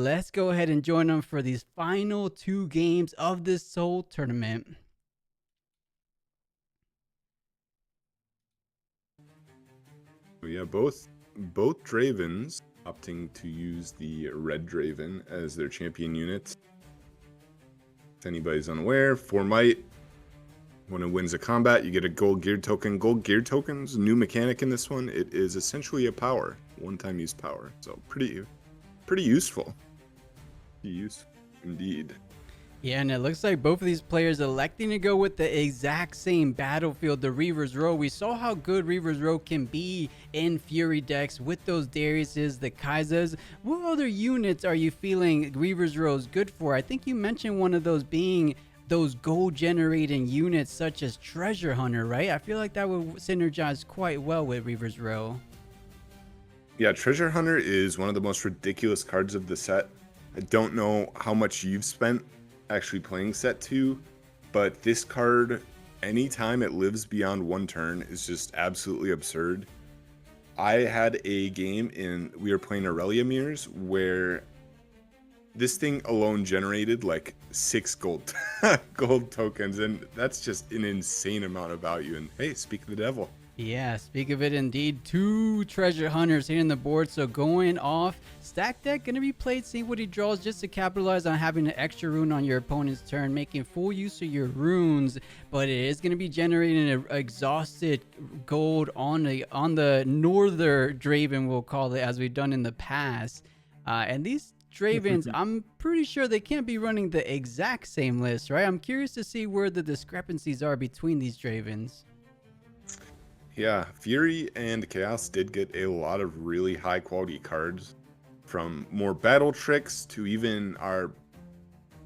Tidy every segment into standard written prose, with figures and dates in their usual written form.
let's go ahead and join them for these final two games of this Soul tournament. Yeah, both Dravens opting to use the red Draven as their champion unit. If anybody's unaware, 4 might. When it wins a combat, you get a gold gear token. Gold gear tokens, new mechanic in this one. It is essentially a power, one-time use power. So pretty useful. Useful indeed. Yeah, and it looks like both of these players electing to go with the exact same battlefield, the Reaver's Row. We saw how good Reaver's Row can be in Fury decks with those Dariuses, the Kaisers. What other units are you feeling Reaver's Row is good for? I think you mentioned one of those being those gold generating units such as Treasure Hunter, right? I feel like that would synergize quite well with Reaver's Row. Yeah, Treasure Hunter is one of the most ridiculous cards of the set. I don't know how much you've spent actually playing set 2, but this card, anytime it lives beyond 1 turn, is just absolutely absurd. I had a game we were playing Aurelia Mirrors where this thing alone generated like 6 gold tokens, and that's just an insane amount of value. And hey, speak of the devil. Yeah, speak of it indeed. 2 Treasure Hunters hitting the board, so going off. Stack deck going to be played, see what he draws, just to capitalize on having an extra rune on your opponent's turn, making full use of your runes, but it is going to be generating an exhausted gold on the northern Draven, we'll call it, as we've done in the past. And these Dravens, I'm pretty sure they can't be running the exact same list, right? I'm curious to see where the discrepancies are between these Dravens. Yeah, Fury and Chaos did get a lot of really high quality cards, from more battle tricks to even our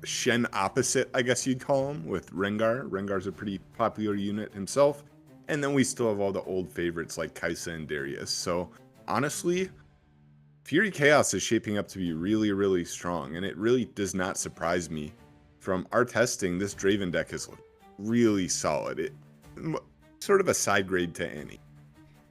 Shen opposite, I guess you'd call him, with Rengar. Rengar's a pretty popular unit himself. And then we still have all the old favorites like Kaisa and Darius. So honestly, Fury Chaos is shaping up to be really, really strong, and it really does not surprise me. From our testing, this Draven deck is really solid. Sort of a side grade to Annie.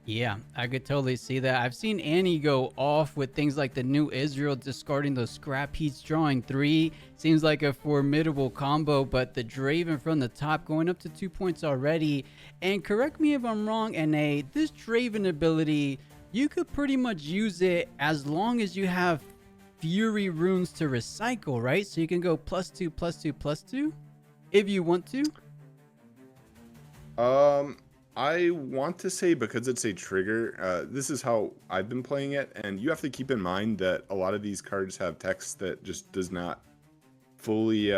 Yeah, I could totally see that. I've seen Annie go off with things like the new Israel discarding those scrap heats, drawing 3. Seems like a formidable combo, but the Draven from the top going up to 2 points already. And correct me if I'm wrong, NA, this Draven ability, you could pretty much use it as long as you have Fury runes to recycle, right? So you can go +2, +2, +2 if you want to. I want to say, because it's a trigger, this is how I've been playing it, and you have to keep in mind that a lot of these cards have text that just does not fully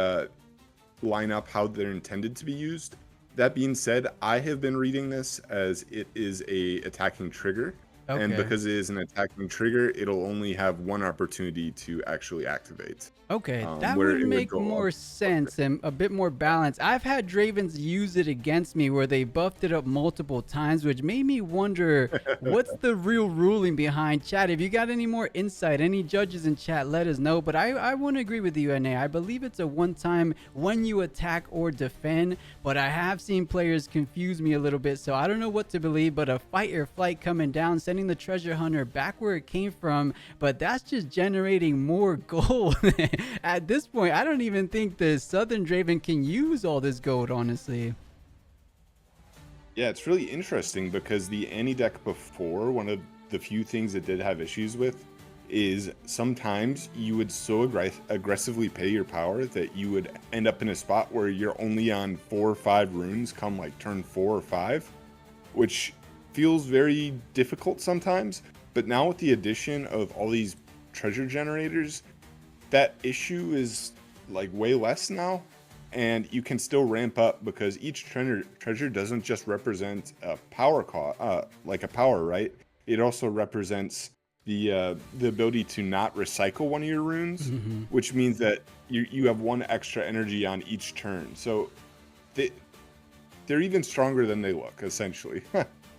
line up how they're intended to be used. That being said, I have been reading this as it is a attacking trigger. Okay. And because it is an attacking trigger, it'll only have 1 opportunity to actually activate. Okay, that would make more sense and a bit more balance. I've had Dravens use it against me where they buffed it up multiple times, which made me wonder what's the real ruling behind. Chat, if you got any more insight, any judges in chat, let us know. But I wouldn't agree with you, NA. I believe it's a one-time when you attack or defend, but I have seen players confuse me a little bit, so I don't know what to believe. But a fight or flight coming down, sending the Treasure Hunter back where it came from, but that's just generating more gold. At this point, I don't even think the Southern Draven can use all this gold, honestly. Yeah, it's really interesting because the Annie deck before, one of the few things it did have issues with is sometimes you would so aggressively pay your power that you would end up in a spot where you're only on 4 or 5 runes come like turn 4 or 5, which feels very difficult sometimes. But now with the addition of all these treasure generators, that issue is like way less now, and you can still ramp up because each treasure doesn't just represent a power like a power, right? It also represents the ability to not recycle one of your runes, which means that you have 1 extra energy on each turn. So they're even stronger than they look, essentially.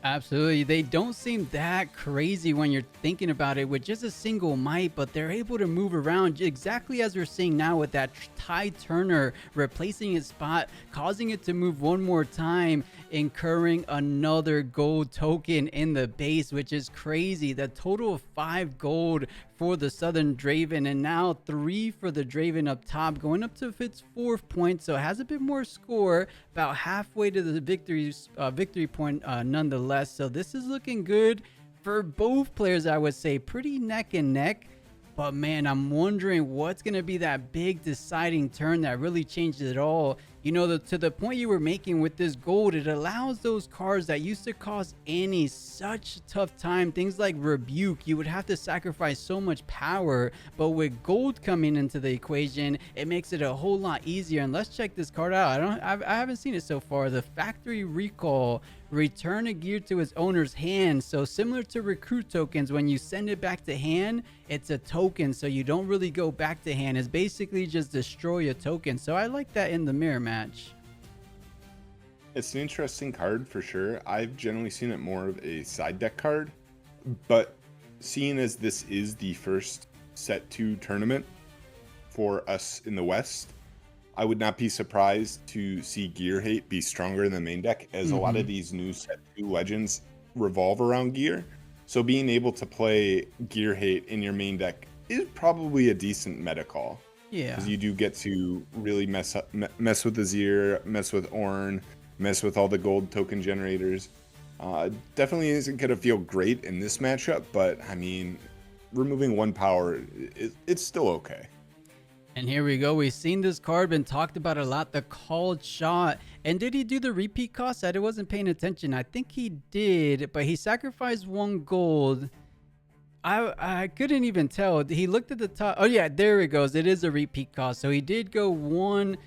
Absolutely. They don't seem that crazy when you're thinking about it with just a single might, but they're able to move around exactly as we're seeing now with that Tide Turner replacing its spot, causing it to move one more time, incurring another gold token in the base, which is crazy. The total of 5 gold for the Southern Draven, and now 3 for the Draven up top, going up to its 4th point, so it has a bit more score, about halfway to the victory point nonetheless. So this is looking good for both players, I would say, pretty neck and neck. But man, I'm wondering what's going to be that big deciding turn that really changes it all. You know, to the point you were making with this gold, it allows those cards that used to cost Annie such a tough time. Things like Rebuke, you would have to sacrifice so much power. But with gold coming into the equation, it makes it a whole lot easier. And let's check this card out. I haven't seen it so far. The Factory Recall. Return a gear to its owner's hand. So similar to recruit tokens, when you send it back to hand, it's a token, so you don't really go back to hand. It's basically just destroy a token. So I like that in the mirror match. It's an interesting card for sure. I've generally seen it more of a side deck card, but seeing as this is the first set 2 tournament for us in the West, I would not be surprised to see Gear Hate be stronger in the main deck, as a lot of these new set 2 legends revolve around gear. So being able to play Gear Hate in your main deck is probably a decent meta call. Yeah. Because you do get to really mess with Azir, mess with Ornn, mess with all the gold token generators. Definitely isn't going to feel great in this matchup, but I mean, removing 1 power, it's still okay. And here we go. We've seen this card been talked about a lot, the Called Shot. And did he do the repeat cost? I wasn't paying attention. I think he did, but he sacrificed 1 gold. I couldn't even tell. He looked at the top. Oh yeah, there it goes. It is a repeat cost. So he did go 1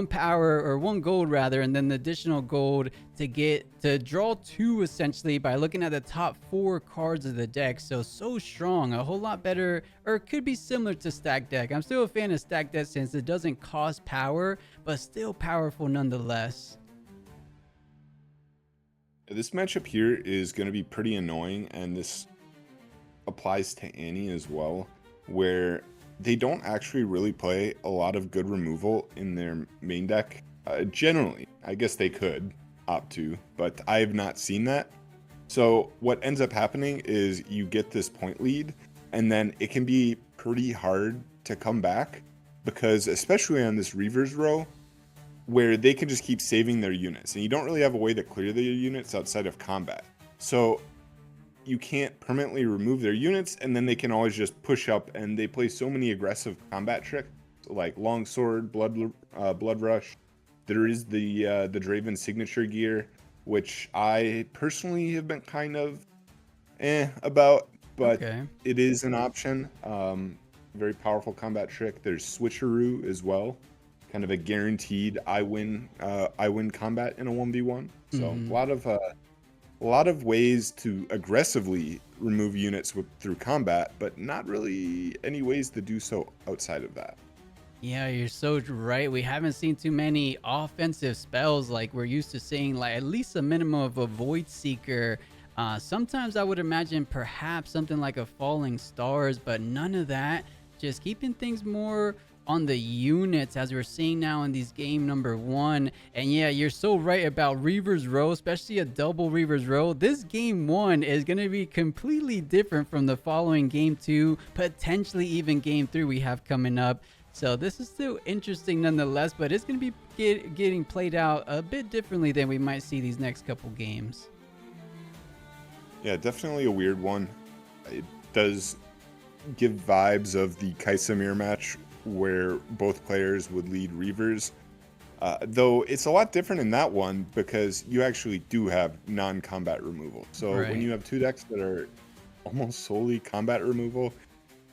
power, or 1 gold rather, and then the additional gold to draw 2 essentially by looking at the top 4 cards of the deck. So strong, a whole lot better, or it could be similar to stack deck. I'm still a fan of stack deck since it doesn't cost power, but still powerful nonetheless. This matchup here is going to be pretty annoying, and this applies to Annie as well, where they don't actually really play a lot of good removal in their main deck. Generally, I guess they could opt to, but I have not seen that. So what ends up happening is you get this point lead, and then it can be pretty hard to come back, because especially on this Reavers row, where they can just keep saving their units, and you don't really have a way to clear their units outside of combat. So you can't permanently remove their units, and then they can always just push up, and they play so many aggressive combat tricks like Longsword, Blood Rush. There is the Draven signature gear, which I personally have been kind of about, but It is an option. Very powerful combat trick. There's Switcheroo as well, kind of a guaranteed I win combat in a 1v1. So a lot of ways to aggressively remove units through combat, but not really any ways to do so outside of that. Yeah, you're so right. We haven't seen too many offensive spells like we're used to seeing, like at least a minimum of a Void Seeker. Sometimes I would imagine perhaps something like a Falling Stars, but none of that. Just keeping things more on the units, as we're seeing now in these game number 1. And yeah, you're so right about Reavers row, especially a double Reavers row. This game 1 is going to be completely different from the following game 2, potentially even game 3 we have coming up. So this is still interesting nonetheless, but it's going to be getting played out a bit differently than we might see these next couple games. Yeah, definitely a weird one. It does give vibes of the Kaisa mirror match, where both players would lead Reavers, though it's a lot different in that one because you actually do have non-combat removal. So when you have 2 decks that are almost solely combat removal,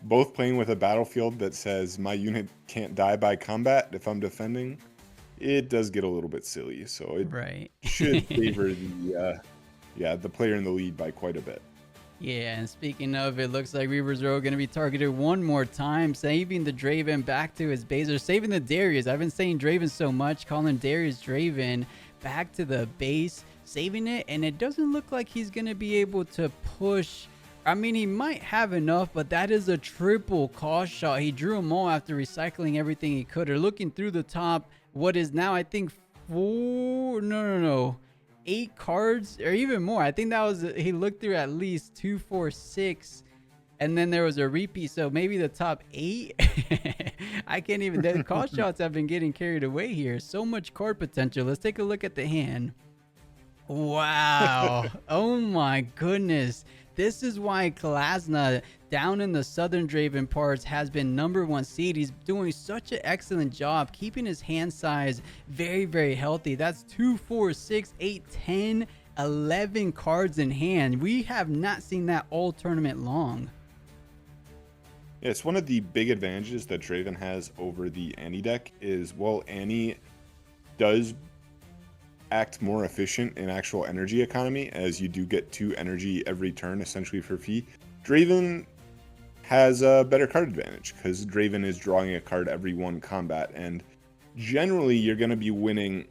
both playing with a battlefield that says my unit can't die by combat if I'm defending, it does get a little bit silly. So it should favor the player in the lead by quite a bit. Yeah, and speaking of, it looks like Reavers Row going to be targeted one more time, saving the Draven back to his base, or saving the Darius. I've been saying Draven so much, calling Darius Draven, back to the base, saving it, and it doesn't look like he's going to be able to push. I mean, he might have enough, but that is a triple cost shot. He drew them all after recycling everything he could, or looking through the top, what is now, I think, 8 cards or even more. I think that was, he looked through at least 2, 4, 6, and then there was a repeat, so maybe the top 8. I can't even, the call shots have been getting carried away here. So much card potential. Let's take a look at the hand. Wow. Oh my goodness. This is why Klasna down in the Southern Draven parts has been #1 seed. He's doing such an excellent job keeping his hand size very, very healthy. That's 2, 4, 6, 8, 10, 11 cards in hand. We have not seen that all tournament long. Yeah, it's one of the big advantages that Draven has over the Annie deck is, while Annie does act more efficient in actual energy economy, as you do get 2 energy every turn essentially for fee, Draven has a better card advantage because Draven is drawing a card every 1 combat, and generally you're going to be winning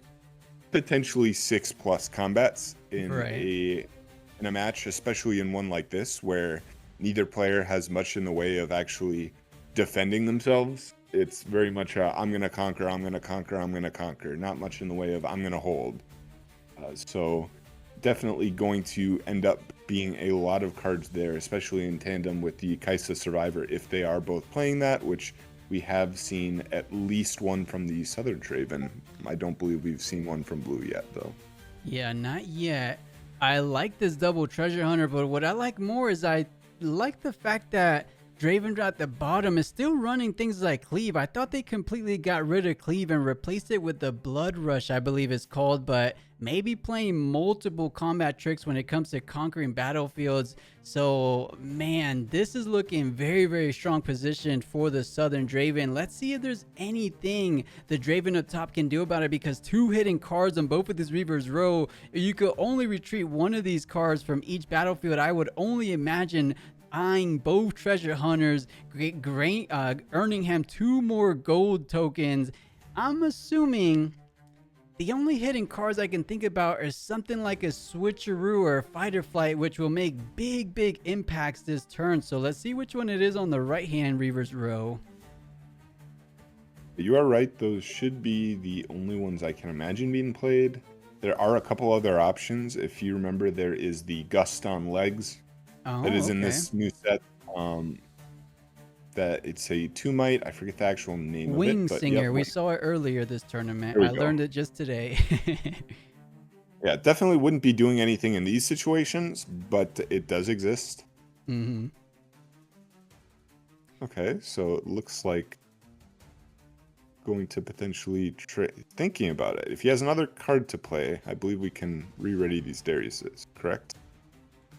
potentially 6+ combats in a match, especially in one like this where neither player has much in the way of actually defending themselves. It's very much I'm going to conquer, I'm going to conquer, I'm going to conquer. Not much in the way of I'm going to hold. So definitely going to end up being a lot of cards there, especially in tandem with the Kaisa Survivor, if they are both playing that, which we have seen at least one from the Southern Draven. I don't believe we've seen one from Blue yet, though. Yeah, not yet. I like this double treasure hunter, but what I like more is I like the fact that Draven at the bottom is still running things like Cleave. I thought they completely got rid of Cleave and replaced it with the Blood Rush, I believe it's called, but maybe playing multiple combat tricks when it comes to conquering battlefields. So, man, this is looking very, very strong position for the Southern Draven. Let's see if there's anything the Draven up top can do about it, because 2 hidden cards on both of these Reaver's Row, you could only retreat one of these cards from each battlefield. I would only imagine eyeing both treasure hunters, earning him 2 more gold tokens. I'm assuming the only hidden cards I can think about are something like a switcheroo or a fighter flight, which will make big impacts this turn. So let's see which one it is on the right hand Reaver's Row. You are right, those should be the only ones I can imagine being played. There are a couple other options. If you remember, there is the Gust on Legs. That is in this new set. That it's a 2-might. I forget the actual name of it. Wing Singer. We saw it earlier this tournament. I learned it just today. Yeah, definitely wouldn't be doing anything in these situations, but it does exist. Mm-hmm. Okay, so it looks like going to potentially thinking about it. If he has another card to play, I believe we can re-ready these Dariuses, correct?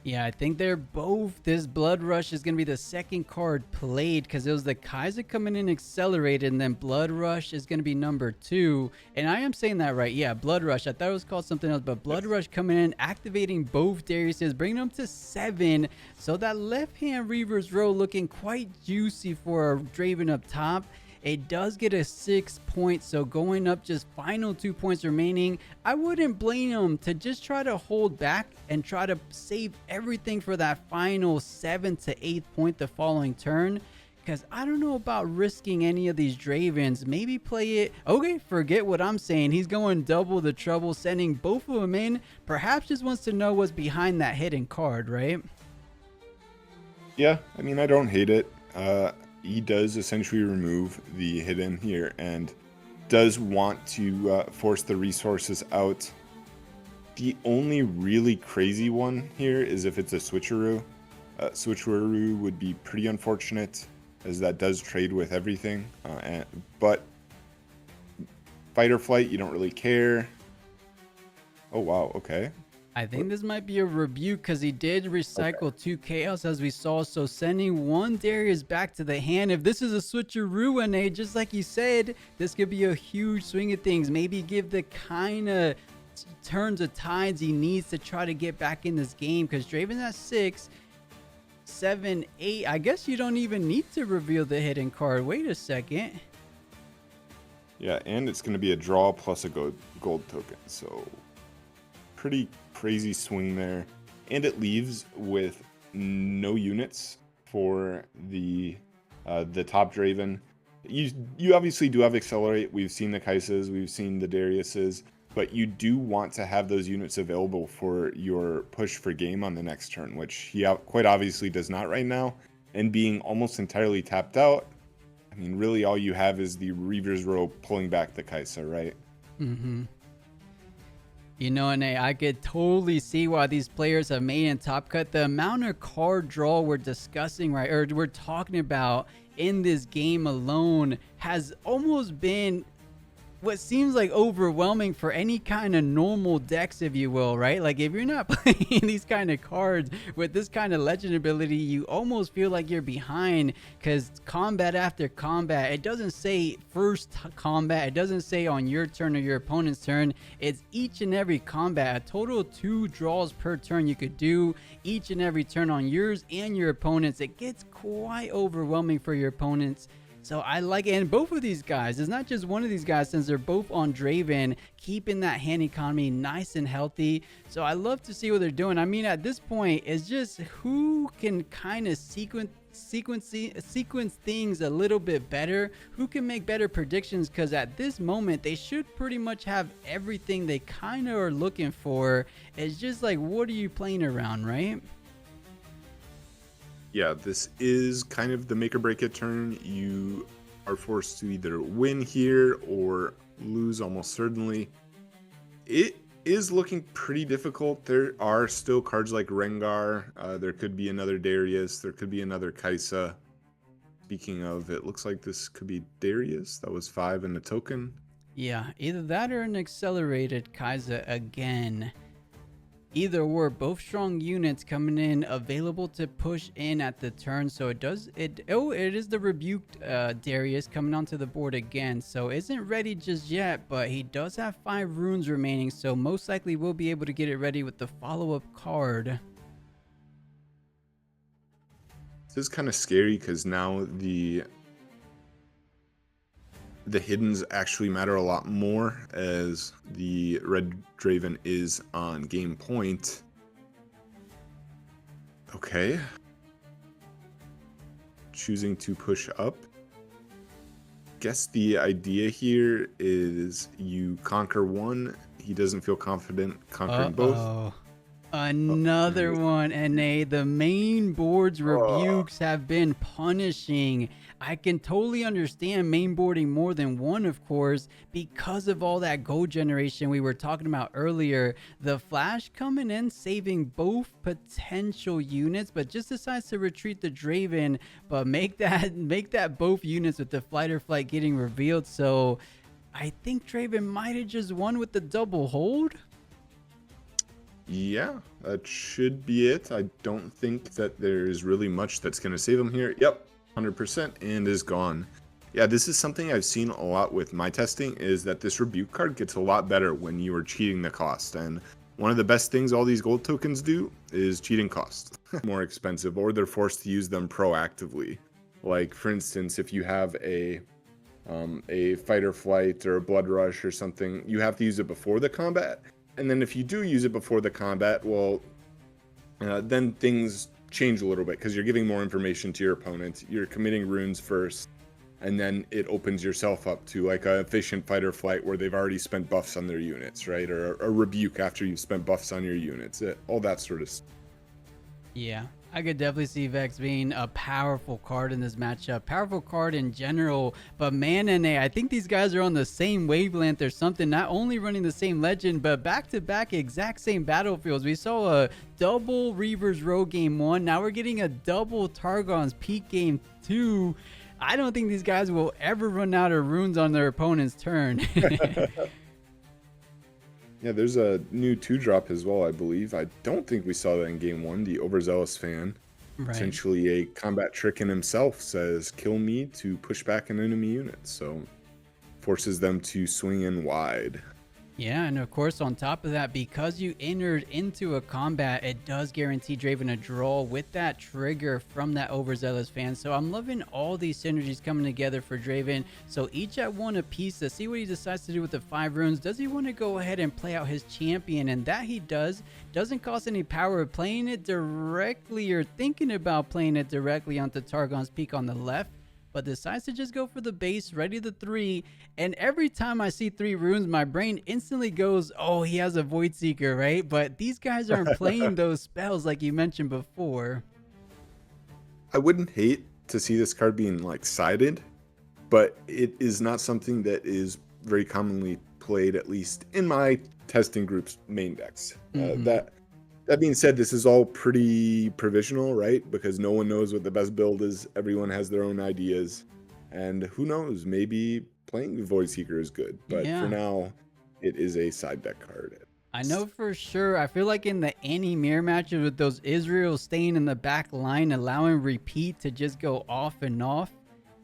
Yeah, I think they're both. This Blood Rush is going to be the second card played, because it was the Kaiser coming in accelerated, and then Blood Rush is going to be #2. And I am saying that right. Yeah, Blood Rush. I thought it was called something else, but Blood Rush coming in, activating both Dariuses, bringing them to 7. So that left-hand Reaver's Row looking quite juicy for a Draven up top. It does get a 6 points, so going up just final 2 points remaining. I wouldn't blame him to just try to hold back and try to save everything for that final 7th to 8th point the following turn, because I don't know about risking any of these Dravens. Maybe play it. Okay, forget what I'm saying. He's going double the trouble, sending both of them in. Perhaps just wants to know what's behind that hidden card, right? Yeah, I mean, I don't hate it. He does essentially remove the hidden here and does want to force the resources out. The only really crazy one here is if it's a switcheroo. Switcheroo would be pretty unfortunate, as that does trade with everything. But fight or flight, you don't really care. Oh, wow, okay. I think this might be a rebuke, because he did recycle 2 Chaos, as we saw. So sending 1 Darius back to the hand. If this is a switcheroo, and just like you said, this could be a huge swing of things. Maybe give the kind of turns of tides he needs to try to get back in this game, because Draven's at 6, 7, 8. I guess you don't even need to reveal the hidden card. Wait a second. Yeah, and it's going to be a draw plus a gold token. So pretty crazy swing there, and it leaves with no units for the top Draven. You obviously do have Accelerate. We've seen the Kaisas, we've seen the Dariuses, but you do want to have those units available for your push for game on the next turn, which he quite obviously does not right now. and being almost entirely tapped out, I mean, really all you have is the Reaver's Row pulling back the Kaisa, right? Mm-hmm. You know, and I could totally see why these players have made in Top Cut. The amount of card draw we're discussing, right, or we're talking about in this game alone has almost been what seems like overwhelming for any kind of normal decks, if you will, right? Like if you're not playing these kind of cards with this kind of legend ability, you almost feel like you're behind, because combat after combat, it doesn't say first combat, it doesn't say on your turn or your opponent's turn, it's each and every combat. A total of 2 draws per turn you could do each and every turn on yours and your opponents. It gets quite overwhelming for your opponents. So I like it. And both of these guys, it's not just one of these guys, since they're both on Draven, keeping that hand economy nice and healthy. So I love to see what they're doing. I mean, at this point, it's just who can kind of sequence things a little bit better, who can make better predictions, because at this moment they should pretty much have everything they kind of are looking for. It's just like, what are you playing around, right? Yeah, this is kind of the make or break it turn. You are forced to either win here or lose almost certainly. It is looking pretty difficult. There are still cards like Rengar. There could be another Darius. There could be another Kaisa. Speaking of, it looks like this could be Darius. That was 5 in a token. Yeah, either that or an accelerated Kaisa again. Either or, both strong units coming in, available to push in at the turn. So it is the rebuked Darius coming onto the board again. So isn't ready just yet, but he does have 5 runes remaining, so most likely we'll be able to get it ready with the follow-up card. This is kind of scary because now the hiddens actually matter a lot more, as the red Draven is on game point. Okay. Choosing to push up. Guess the idea here is you conquer one. He doesn't feel confident conquering both. Another one, and the main board's rebukes have been punishing. I can totally understand main boarding more than one, of course, because of all that gold generation we were talking about earlier. The Flash coming in, saving both potential units, but just decides to retreat the Draven, but make that both units with the Flight or Flight getting revealed. So I think Draven might have just won with the double hold. Yeah, that should be it. I don't think that there's really much that's going to save him here. Yep, 100%, and is gone. Yeah, this is something I've seen a lot with my testing, is that this rebuke card gets a lot better when you are cheating the cost. And one of the best things all these gold tokens do is cheating cost. More expensive, or they're forced to use them proactively. Like, for instance, if you have a fight or flight or a blood rush or something, you have to use it before the combat. And then if you do use it before the combat, well, then things change a little bit, because you're giving more information to your opponent. You're committing runes first, and then it opens yourself up to like a efficient fight or flight where they've already spent buffs on their units, right? Or a rebuke after you've spent buffs on your units. All that sort of stuff. Yeah, I could definitely see Vex being a powerful card in this matchup. Powerful card in general, but man, and I think these guys are on the same wavelength or something. Not only running the same legend, but back-to-back exact same battlefields. We saw a double Reaver's Row game 1. Now we're getting a double Targon's Peak game 2. I don't think these guys will ever run out of runes on their opponent's turn. Yeah, there's a new 2-drop as well, I believe. I don't think we saw that in game 1. The Overzealous fan, Right. essentially a combat trick in himself, says, kill me to push back an enemy unit. So forces them to swing in wide. Yeah, and of course, on top of that, because you entered into a combat, it does guarantee Draven a draw with that trigger from that Overzealous fan. So I'm loving all these synergies coming together for Draven. So each at one apiece. To see what he decides to do with the 5 runes. Does he want to go ahead and play out his champion? And that he does. Doesn't cost any power. Playing it directly, or thinking about playing it directly onto Targon's Peak on the left, but decides to just go for the base, ready the 3. And every time I see 3 runes, my brain instantly goes, oh, he has a Void Seeker, right? But these guys aren't playing those spells like you mentioned before. I wouldn't hate to see this card being like sided, but it is not something that is very commonly played, at least in my testing group's main decks. That being said, this is all pretty provisional, right? Because no one knows what the best build is. Everyone has their own ideas. And who knows, maybe playing Void Seeker is good. But for now, it is a side deck card. I know for sure. I feel like in the Annie mirror matches with those Israel staying in the back line, allowing repeat to just go off and off,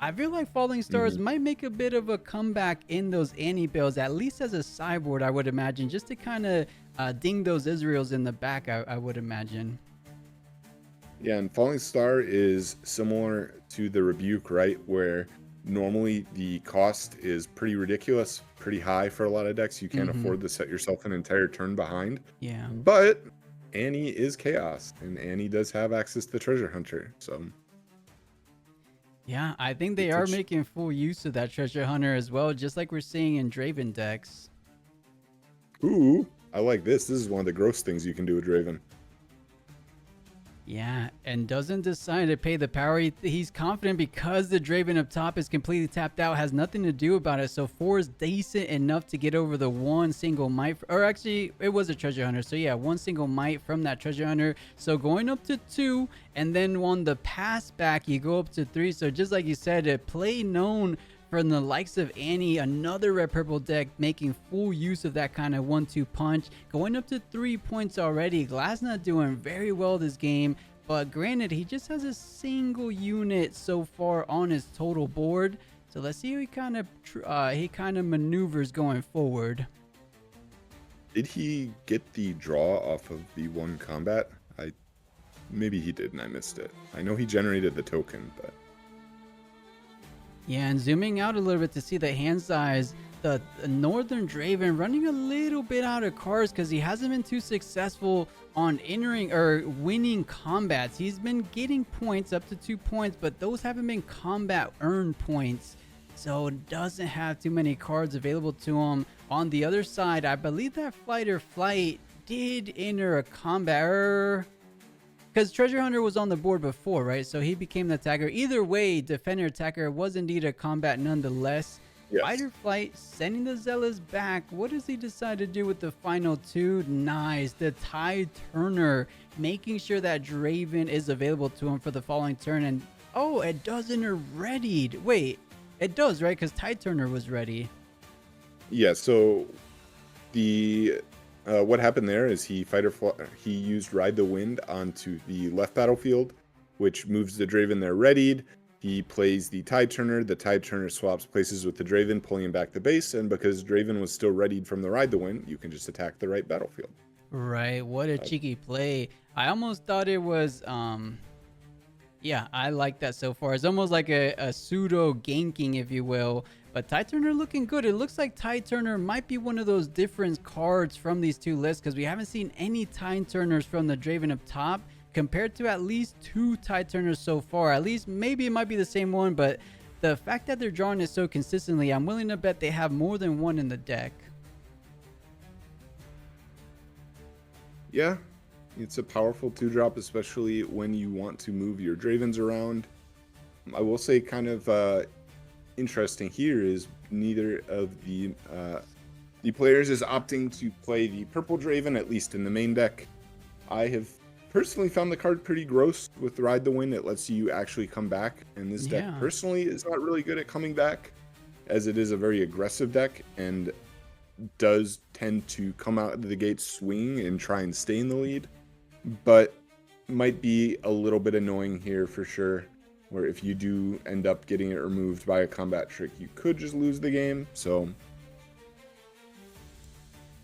I feel like Falling Stars might make a bit of a comeback in those Annie builds, at least as a sideboard, I would imagine, just to kind of ding those Israels in the back, I would imagine. Yeah, and Falling Star is similar to the Rebuke, right? Where normally the cost is pretty ridiculous, pretty high for a lot of decks. You can't afford to set yourself an entire turn behind. Yeah. But Annie is chaos, and Annie does have access to Treasure Hunter, so... Yeah, I think they are making full use of that Treasure Hunter as well, just like we're seeing in Draven decks. Ooh, I like this. This is one of the gross things you can do with Draven. Yeah, and doesn't decide to pay the power. He's confident because the Draven up top is completely tapped out, has nothing to do about it. So 4 is decent enough to get over the one single might, or actually it was a Treasure Hunter. So yeah, one single might from that Treasure Hunter. So going up to 2, and then on the pass back, you go up to 3. So just like you said, a play known from the likes of Annie, another red purple deck making full use of that kind of 1-2 punch, going up to 3 points already. Glass not doing very well this game, but granted, he just has a single unit so far on his total board. So let's see how he kind of maneuvers going forward. Did he get the draw off of the one combat? Maybe he did and I missed it. I know he generated the token, but... Yeah, and zooming out a little bit to see the hand size, the Northern Draven running a little bit out of cards because he hasn't been too successful on entering or winning combats. He's been getting points up to 2 points, but those haven't been combat earned points. So doesn't have too many cards available to him. On the other side, I believe that Flight or Flight did enter a combat, because Treasure Hunter was on the board before, right? So he became the attacker. Either way, Defender Attacker was indeed a combat nonetheless. Yes. Fight or Flight sending the Zealous back. What does he decide to do with the final 2? Nice. The Tide Turner, making sure that Draven is available to him for the following turn. And oh, it doesn't readied. Wait, it does, right? Because Tide Turner was ready. Yeah, so the... what happened there is he used Ride the Wind onto the left battlefield, which moves the Draven there readied. He plays the Tide Turner. The Tide Turner swaps places with the Draven, pulling him back to base. And because Draven was still readied from the Ride the Wind, you can just attack the right battlefield. Right. What a cheeky play. I almost thought it was... Yeah, I like that so far. It's almost like a pseudo ganking, if you will. But Tide Turner looking good. It looks like Tide Turner might be one of those different cards from these two lists, because we haven't seen any Tide Turners from the Draven up top compared to at least 2 Tide Turners so far. At least maybe it might be the same one, but the fact that they're drawing it so consistently, I'm willing to bet they have more than one in the deck. Yeah, it's a powerful 2-drop, especially when you want to move your Dravens around. I will say kind of interesting here is neither of the players is opting to play the purple Draven, at least in the main deck. I have personally found the card pretty gross with Ride the Wind. It lets you actually come back, and this deck personally is not really good at coming back, as it is a very aggressive deck and does tend to come out of the gate swing and try and stay in the lead, but might be a little bit annoying here for sure, where if you do end up getting it removed by a combat trick, you could just lose the game. So,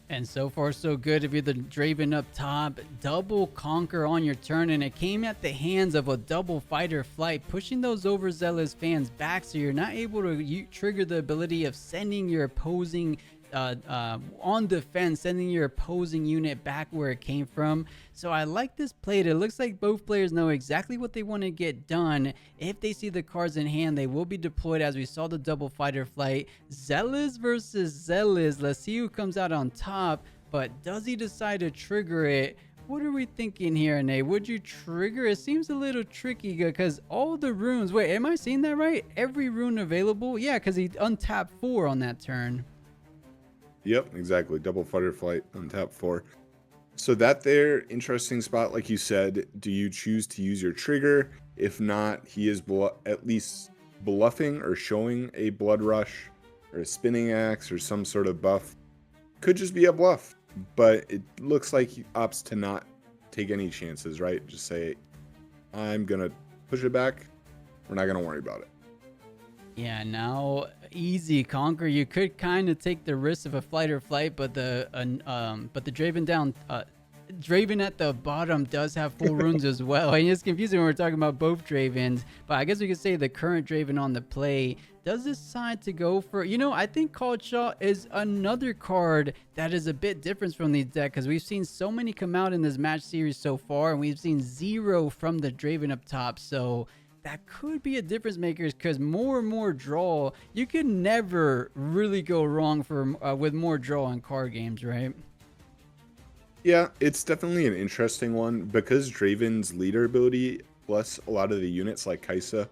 and so far so good. If you're the Draven up top, double conquer on your turn, and it came at the hands of a double Fight or Flight, pushing those overzealous fans back, so you're not able to trigger the ability of sending your opposing on defense, sending your opposing unit back where it came from. So I like this play. It looks like both players know exactly what they want to get done. If they see the cards in hand, they will be deployed, as we saw the double Fight or Flight. Zealous versus Zealous. Let's see who comes out on top, but does he decide to trigger it? What are we thinking here, Nate? Would you trigger? It seems a little tricky because all the runes. Wait, am I seeing that right? Every rune available? Yeah, because he untapped 4 on that turn. Yep, exactly. Double Fireflight on tap 4. So that there, interesting spot, like you said. Do you choose to use your trigger? If not, he is at least bluffing or showing a Blood Rush or a Spinning Axe or some sort of buff. Could just be a bluff, but it looks like he opts to not take any chances, right? Just say, I'm going to push it back. We're not going to worry about it. Yeah, now easy conquer. You could kind of take the risk of a flight or flight, but the Draven down, Draven at the bottom does have full runes as well. And it's confusing when we're talking about both Dravens, but I guess we could say the current Draven on the play does decide to go for, I think Called Shot is another card that is a bit different from these decks because we've seen so many come out in this match series so far, and we've seen 0 from the Draven up top. So that could be a difference maker because more and more draw, you can never really go wrong with more draw in card games, right? Yeah, it's definitely an interesting one because Draven's leader ability plus a lot of the units like Kaisa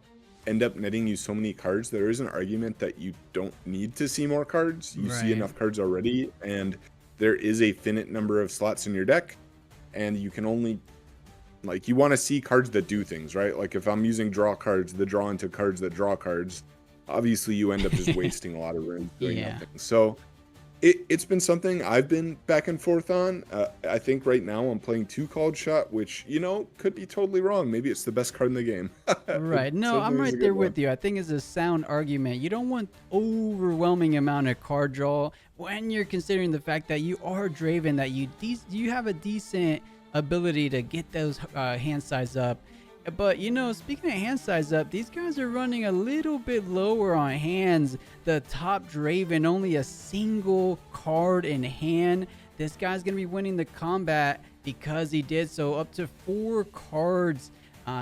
end up netting you so many cards. There is an argument that you don't need to see more cards. You see enough cards already, and there is a finite number of slots in your deck, and you can only, like, you want to see cards that do things, right? Like if I'm using draw cards that draw into cards that draw cards, obviously you end up just wasting a lot of runes doing nothing. So it's been something I've been back and forth on. I think right now I'm playing 2 Called Shot, which, could be totally wrong. Maybe it's the best card in the game. Right. No, I'm right there with you. I think it's a sound argument. You don't want overwhelming amount of card draw when you're considering the fact that you are Draven, that you have a decent ability to get those hand size up. But speaking of hand size up, these guys are running a little bit lower on hands. The top Draven, only a single card in hand. This guy's gonna be winning the combat because he did so up to 4 cards.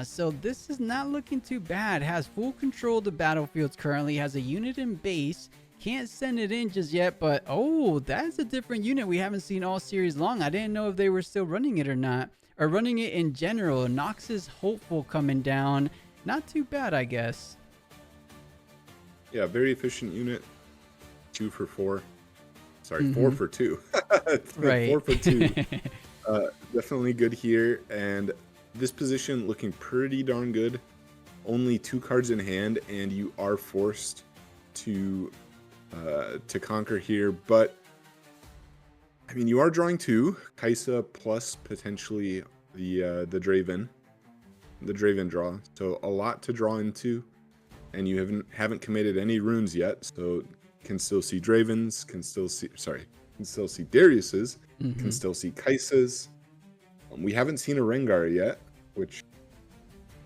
So this is not looking too bad. Has full control of the battlefields currently, has a unit in base. Can't send it in just yet, but that's a different unit we haven't seen all series long. I didn't know if they were still running it or not, or running it in general. Nox's Hopeful coming down. Not too bad, I guess. Yeah, very efficient unit. 2 for 4. Sorry, 4 for 2. Right. 4 for 2. Definitely good here. And this position looking pretty darn good. Only 2 cards in hand, and you are forced to conquer here. But I mean, you are drawing 2 Kaisa plus potentially the Draven draw, so a lot to draw into, and you haven't committed any runes yet, so can still see Dravens, can still see Darius's, can still see Kaisa's. We haven't seen a Rengar yet, which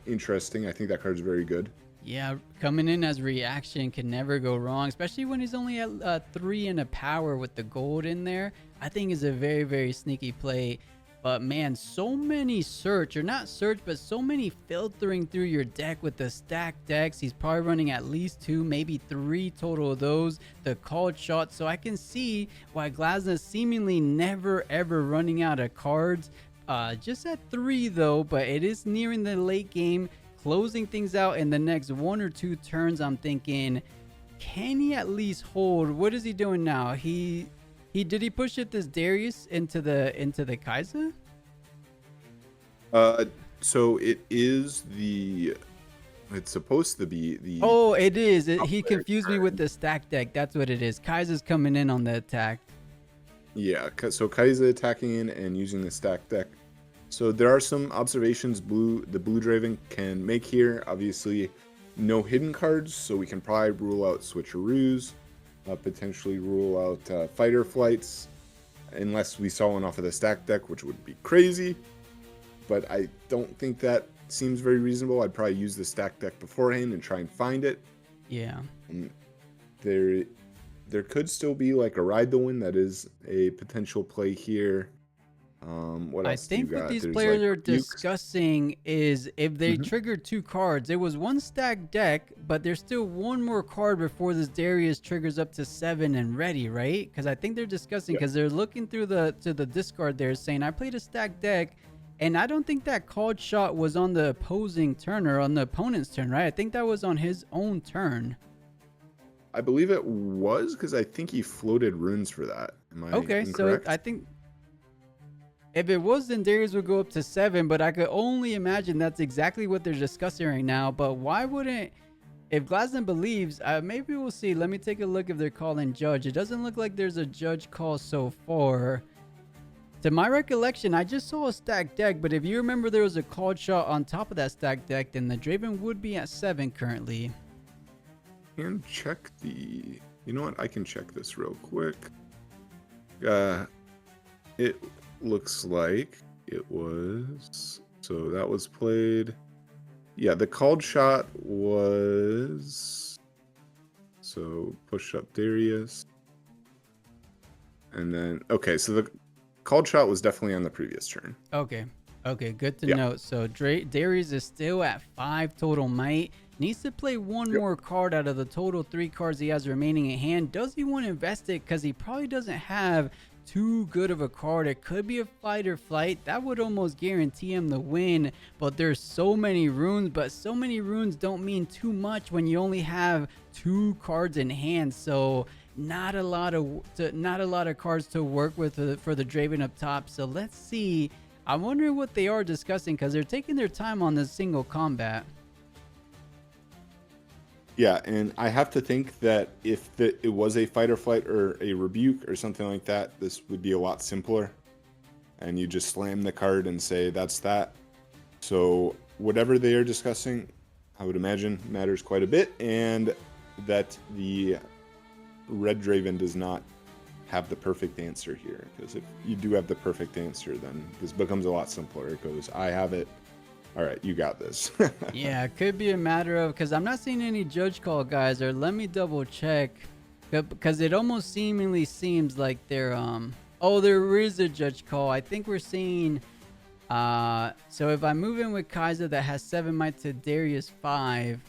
interesting. I think that card is very good. Yeah, coming in as reaction can never go wrong, especially when he's only at 3 in a power with the gold in there. I think is a very, very sneaky play. But man, so many but so many filtering through your deck with the stacked decks. He's probably running at least 2, maybe 3 total of those. The Called Shot. So I can see why Glasna seemingly never ever running out of cards. Just at 3 though, but it is nearing the late game. Closing things out in the next 1 or 2 turns. I'm thinking, can he at least hold? What is he doing now? Did he push it this Darius into the Kaisa? So it's supposed to be the. Oh, it is. He confused me with the stack deck. That's what it is. Kaisa's coming in on the attack. Yeah, so Kaisa attacking in and using the stack deck. So there are some observations the blue Draven can make here. Obviously, no hidden cards, so we can probably rule out switcheroos, potentially rule out fighter flights, unless we saw one off of the stack deck, which would be crazy. But I don't think that seems very reasonable. I'd probably use the stack deck beforehand and try and find it. Yeah. And there could still be like a Ride the Wind that is a potential play here. What I else do you think what got? these There's players like are rebukes. discussing is if they Mhm. trigger 2 cards. It was one stacked deck, but there's still one more card before this Darius triggers up to 7 and ready, right? Because I think they're discussing, Yeah. because they're looking through the discard there, saying I played a stacked deck, and I don't think that called shot was on the opposing turn or on the opponent's turn, right? I think that was on his own turn. I believe it was because I think he floated runes for that. Am I Okay, so I incorrect? think if it was, then Darius would go up to 7, but I could only imagine that's exactly what they're discussing right now. But why wouldn't, if Glasden believes, maybe we'll see. Let me take a look if they're calling judge. It doesn't look like there's a judge call so far. To my recollection, I just saw a stacked deck, but if you remember there was a called shot on top of that stacked deck, then the Draven would be at 7 currently. And check the. You know what? I can check this real quick. It looks like it was. So that was played. Yeah, the called shot was. So push up Darius. And then. Okay, so the called shot was definitely on the previous turn. Okay. Okay, good to Yeah. note. So Darius is still at 5 total might. Needs to play one Yep. more card out of the total 3 cards he has remaining in hand. Does he want to invest it? Because he probably doesn't have too good of a card. It could be a fight or flight. That would almost guarantee him the win. But there's so many runes. But so many runes don't mean too much when you only have 2 cards in hand. So not a lot of cards to work with for the Draven up top. So let's see. I wonder what they are discussing, because they're taking their time on this single combat. Yeah, and I have to think that if it was a fight or flight or a rebuke or something like that, this would be a lot simpler. And you just slam the card and say that's that. So whatever they are discussing, I would imagine matters quite a bit, and that the Red Draven does not have the perfect answer here. Because if you do have the perfect answer, then this becomes a lot simpler. It goes, I have it. All right, you got this. Yeah, it could be a matter of, because I'm not seeing any judge call, guys, or let me double check, because it almost seemingly seems like they're oh, there is a judge call. I think we're seeing so if I move in with Kaiser that has 7 might to Darius 5,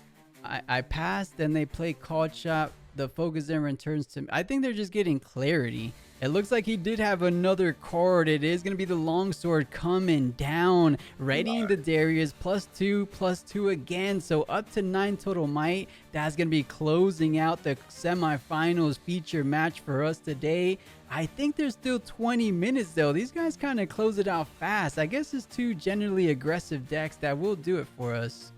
I pass, then they play called shot, the focus then returns to me. I think they're just getting clarity. It looks like he did have another card. It is going to be the longsword coming down, readying the Darius, +2 again. So up to 9 total might. That's going to be closing out the semifinals feature match for us today. I think there's still 20 minutes though. These guys kind of close it out fast. I guess it's 2 generally aggressive decks that will do it for us.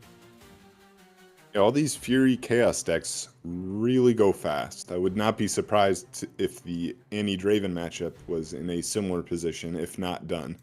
Yeah, all these Fury Chaos decks really go fast. I would not be surprised if the Annie Draven matchup was in a similar position, if not done.